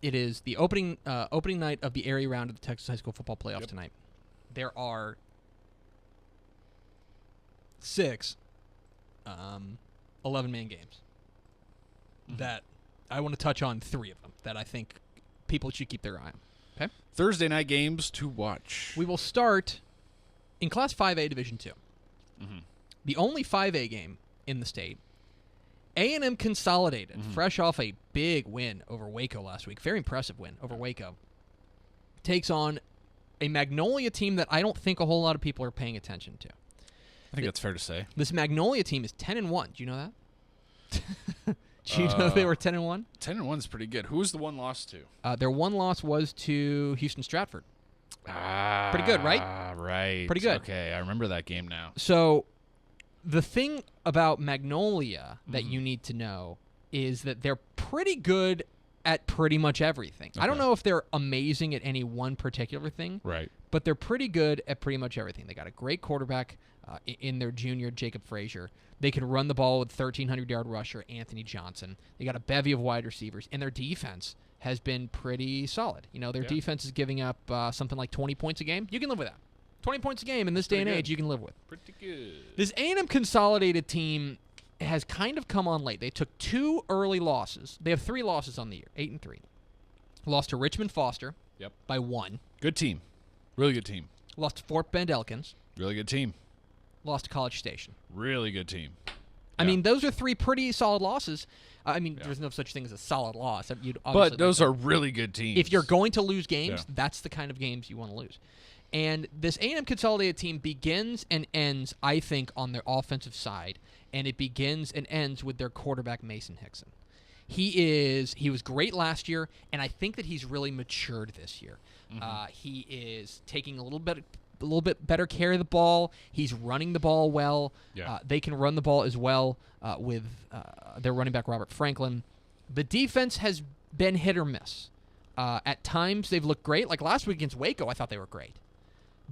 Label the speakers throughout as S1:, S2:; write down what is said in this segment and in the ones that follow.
S1: It is the opening night of the area round of the Texas High School Football Playoffs tonight. There are 6 11-man games that I want to touch on 3 of them that I think people should keep their eye on. Okay?
S2: Thursday night games to watch.
S1: We will start in Class 5A Division II.
S2: Mm-hmm.
S1: The only 5A game in the state. A&M Consolidated, fresh off a big win over Waco last week. Very impressive win over Waco. Takes on a Magnolia team that I don't think a whole lot of people are paying attention to.
S2: I think that's fair to say.
S1: This Magnolia team is 10-1. Do you know that? Do you know they were 10-1?
S2: 10-1 is pretty good. Who was the one loss to?
S1: Their one loss was to Houston Stratford. Pretty good, right?
S2: Right.
S1: Pretty good.
S2: Okay, I remember that game now.
S1: So the thing about Magnolia that you need to know is that they're pretty good at pretty much everything. Okay. I don't know if they're amazing at any one particular thing,
S2: right?
S1: But they're pretty good at pretty much everything. They got a great quarterback in their junior, Jacob Frazier. They can run the ball with 1,300-yard rusher, Anthony Johnson. They got a bevy of wide receivers, and their defense has been pretty solid. You know, their defense is giving up something like 20 points a game. You can live with that. 20 points a game in this day and age, you can live with.
S2: Pretty good.
S1: This A&M Consolidated team has kind of come on late. They took 2 early losses. They have 3 losses on the year, 8-3. Lost to Richmond Foster by 1.
S2: Good team. Really good team.
S1: Lost to Fort Bend Elkins.
S2: Really good team.
S1: Lost to College Station.
S2: Really good team.
S1: I mean, those are 3 pretty solid losses. I mean, there's no such thing as a solid loss.
S2: But those are really good teams.
S1: If you're going to lose games, that's the kind of games you want to lose. And this A&M Consolidated team begins and ends, I think, on their offensive side, and it begins and ends with their quarterback, Mason Hickson. He was great last year, and I think that he's really matured this year. He is taking a little bit better care of the ball. He's running the ball well. They can run the ball as well with their running back, Robert Franklin. The defense has been hit or miss. At times, they've looked great. Like last week against Waco, I thought they were great.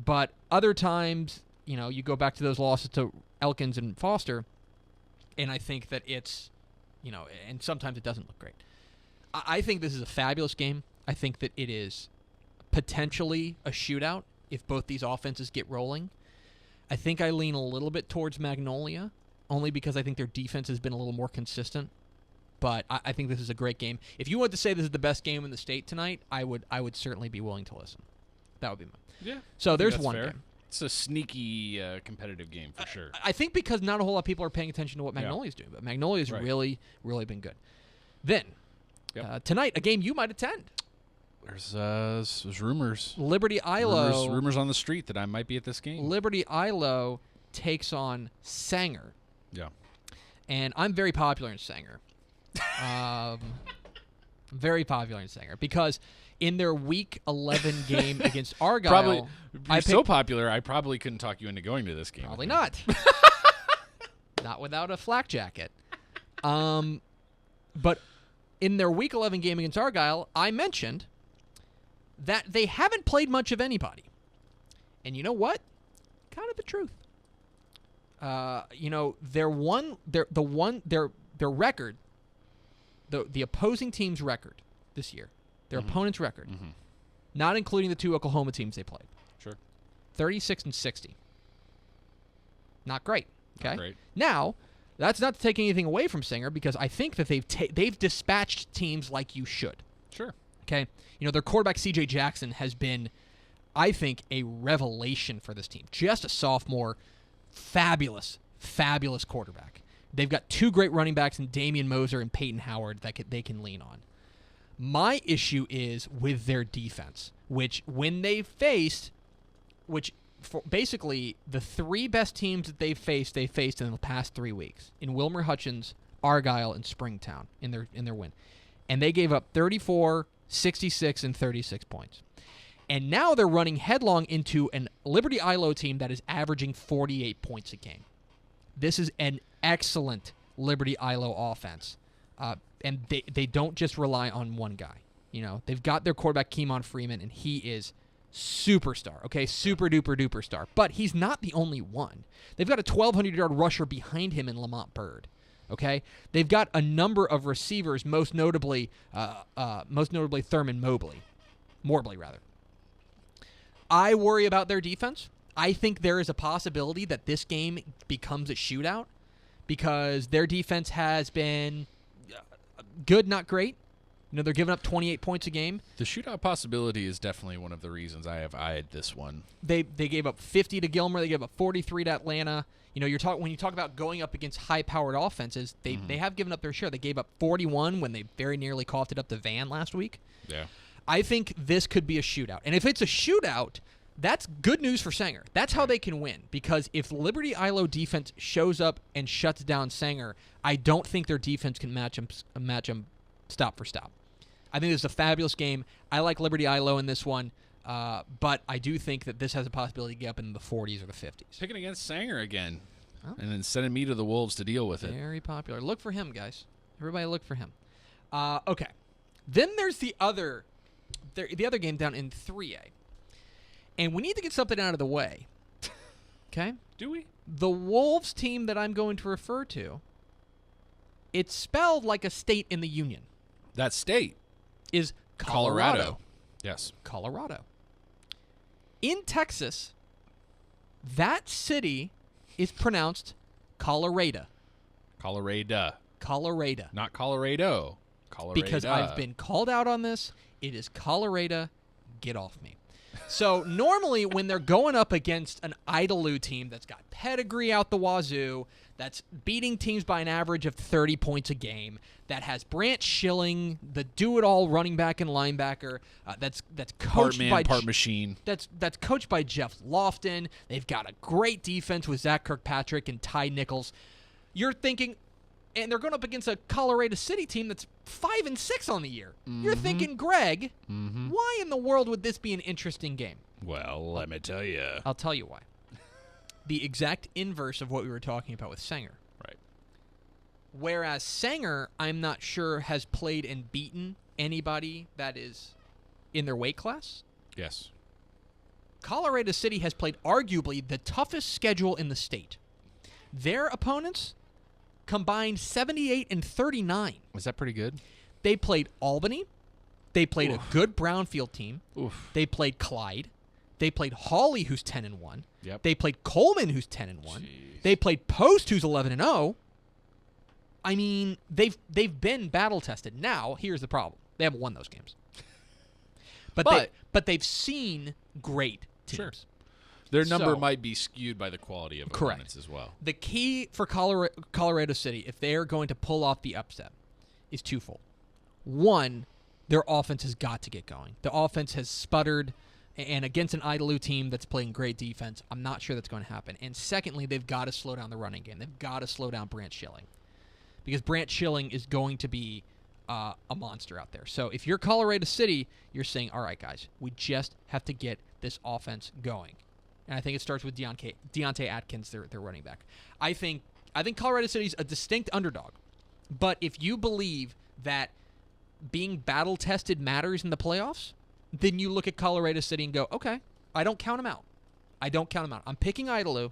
S1: But other times, you know, you go back to those losses to Elkins and Foster, and I think that it's, you know, and sometimes it doesn't look great. I think this is a fabulous game. I think that it is potentially a shootout if both these offenses get rolling. I think I lean a little bit towards Magnolia, only because I think their defense has been a little more consistent. But I think this is a great game. If you wanted to say this is the best game in the state tonight, I would certainly be willing to listen. That would be mine.
S2: Yeah.
S1: So there's one game.
S2: It's a sneaky competitive game for sure.
S1: I think because not a whole lot of people are paying attention to what Magnolia's doing, but Magnolia's really, really been good. Then, tonight, a game you might attend.
S2: There's rumors.
S1: Liberty Ilo.
S2: Rumors on the street that I might be at this game.
S1: Liberty Ilo takes on Sanger.
S2: Yeah.
S1: And I'm very popular in Sanger. Very popular in Sanger because in their Week 11 game against Argyle,
S2: so popular, I probably couldn't talk you into going to this game.
S1: Probably not. Not without a flak jacket. But in their Week 11 game against Argyle, I mentioned that they haven't played much of anybody. And you know what? Kind of the truth. You know, their record, the opposing team's record this year, their opponent's record, not including the 2 Oklahoma teams they played.
S2: Sure.
S1: 36-60. Not great. Okay.
S2: Not great.
S1: Now, that's not to take anything away from Singer because I think that they've dispatched teams like you should.
S2: Sure.
S1: Okay. You know, their quarterback C.J. Jackson has been, I think, a revelation for this team. Just a sophomore, fabulous quarterback. They've got 2 great running backs in Damian Moser and Peyton Howard that they can lean on. My issue is with their defense, which when they faced, basically the 3 best teams that they faced in the past 3 weeks in Wilmer Hutchins, Argyle, and Springtown in their win, and they gave up 34, 66, and 36 points. And now they're running headlong into an Liberty Ilo team that is averaging 48 points a game. This is an excellent Liberty Ilo offense. And they don't just rely on one guy. You know, they've got their quarterback, Keemon Freeman, and he is superstar, okay? Super-duper-duper star. But he's not the only one. They've got a 1,200-yard rusher behind him in Lamont Bird. Okay, they've got a number of receivers, most notably Thurman Mobley rather. I worry about their defense. I think there is a possibility that this game becomes a shootout because their defense has been good, not great. They're giving up 28 points a game.
S2: The shootout possibility is definitely one of the reasons I have eyed this one.
S1: They gave up 50 to Gilmer. They gave up 43 to Atlanta. When you talk about going up against high-powered offenses, they have given up their share. They gave up 41 when they very nearly coughed it up to Van last week.
S2: Yeah.
S1: I think this could be a shootout. And if it's a shootout, that's good news for Sanger. That's how they can win. Because if Liberty ILO defense shows up and shuts down Sanger, I don't think their defense can match them stop for stop. I think this is a fabulous game. I like Liberty ILO in this one. But I do think that this has a possibility to get up in the 40s or the 50s.
S2: Picking against Sanger again. And then sending me to the Wolves to deal with it.
S1: Very popular. Look for him, guys. Everybody look for him. Okay. Then there's the other game down in 3A. And we need to get something out of the way. Okay?
S2: Do we?
S1: The Wolves team that I'm going to refer to, it's spelled like a state in the Union.
S2: That state
S1: is Colorado.
S2: Yes.
S1: Colorado. In Texas, that city is pronounced Colorado.
S2: Colorado. Not Colorado. Colorado.
S1: Because I've been called out on this. It is Colorado. Get off me. So normally when they're going up against an Idalou team that's got pedigree out the wazoo, that's beating teams by an average of 30 points a game, that has Brant Schilling, the do-it-all running back and linebacker, that's coached by
S2: part machine.
S1: That's coached by Jeff Lofton. They've got a great defense with Zach Kirkpatrick and Ty Nichols. You're thinking, and they're going up against a Colorado City team that's 5-6 on the year. Mm-hmm. You're thinking, Greg, why in the world would this be an interesting game?
S2: Well, let me tell you.
S1: I'll tell you why. The exact inverse of what we were talking about with Sanger.
S2: Right.
S1: Whereas Sanger, I'm not sure, has played and beaten anybody that is in their weight class.
S2: Yes.
S1: Colorado City has played arguably the toughest schedule in the state. Their opponents combined 78 and 39.
S2: Was that pretty good?
S1: They played Albany. They played a good Brownfield team.
S2: Oof.
S1: They played Clyde. They played Hawley, who's 10-1.
S2: Yep.
S1: They played Coleman, who's 10-1.
S2: Jeez.
S1: They played Post, who's 11-0. I mean, they've been battle tested. Now, here's the problem: they haven't won those games. But they've seen great teams.
S2: Sure. Their number might be skewed by the quality of opponents as well.
S1: The key for Colorado City, if they are going to pull off the upset, is twofold. One, their offense has got to get going. The offense has sputtered, and against an Idalou team that's playing great defense, I'm not sure that's going to happen. And secondly, they've got to slow down the running game. They've got to slow down Brant Schilling, because Brant Schilling is going to be a monster out there. So if you're Colorado City, you're saying, all right, guys, we just have to get this offense going. And I think it starts with Deontay Atkins, their running back. I think Colorado City's a distinct underdog. But if you believe that being battle-tested matters in the playoffs, then you look at Colorado City and go, okay, I don't count them out. I'm picking Idalou,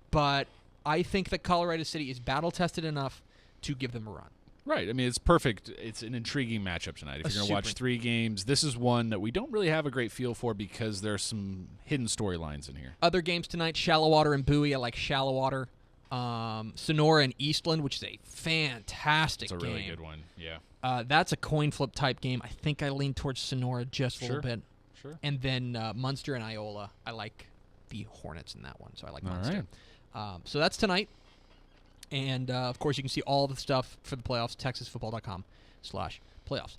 S1: but I think that Colorado City is battle-tested enough to give them a run.
S2: Right. I mean, it's perfect. It's an intriguing matchup tonight. If you're going to watch 3 games, this is one that we don't really have a great feel for because there's some hidden storylines in here.
S1: Other games tonight, Shallowater and Bowie. I like Shallowater. Sonora and Eastland, which is a fantastic game.
S2: It's a really good one, yeah.
S1: That's a coin flip type game. I think I lean towards Sonora just a little bit.
S2: Sure.
S1: And then Munster and Iola. I like the Hornets in that one, so I like Munster.
S2: Right.
S1: So that's tonight. And, of course, you can see all the stuff for the playoffs, texasfootball.com/playoffs.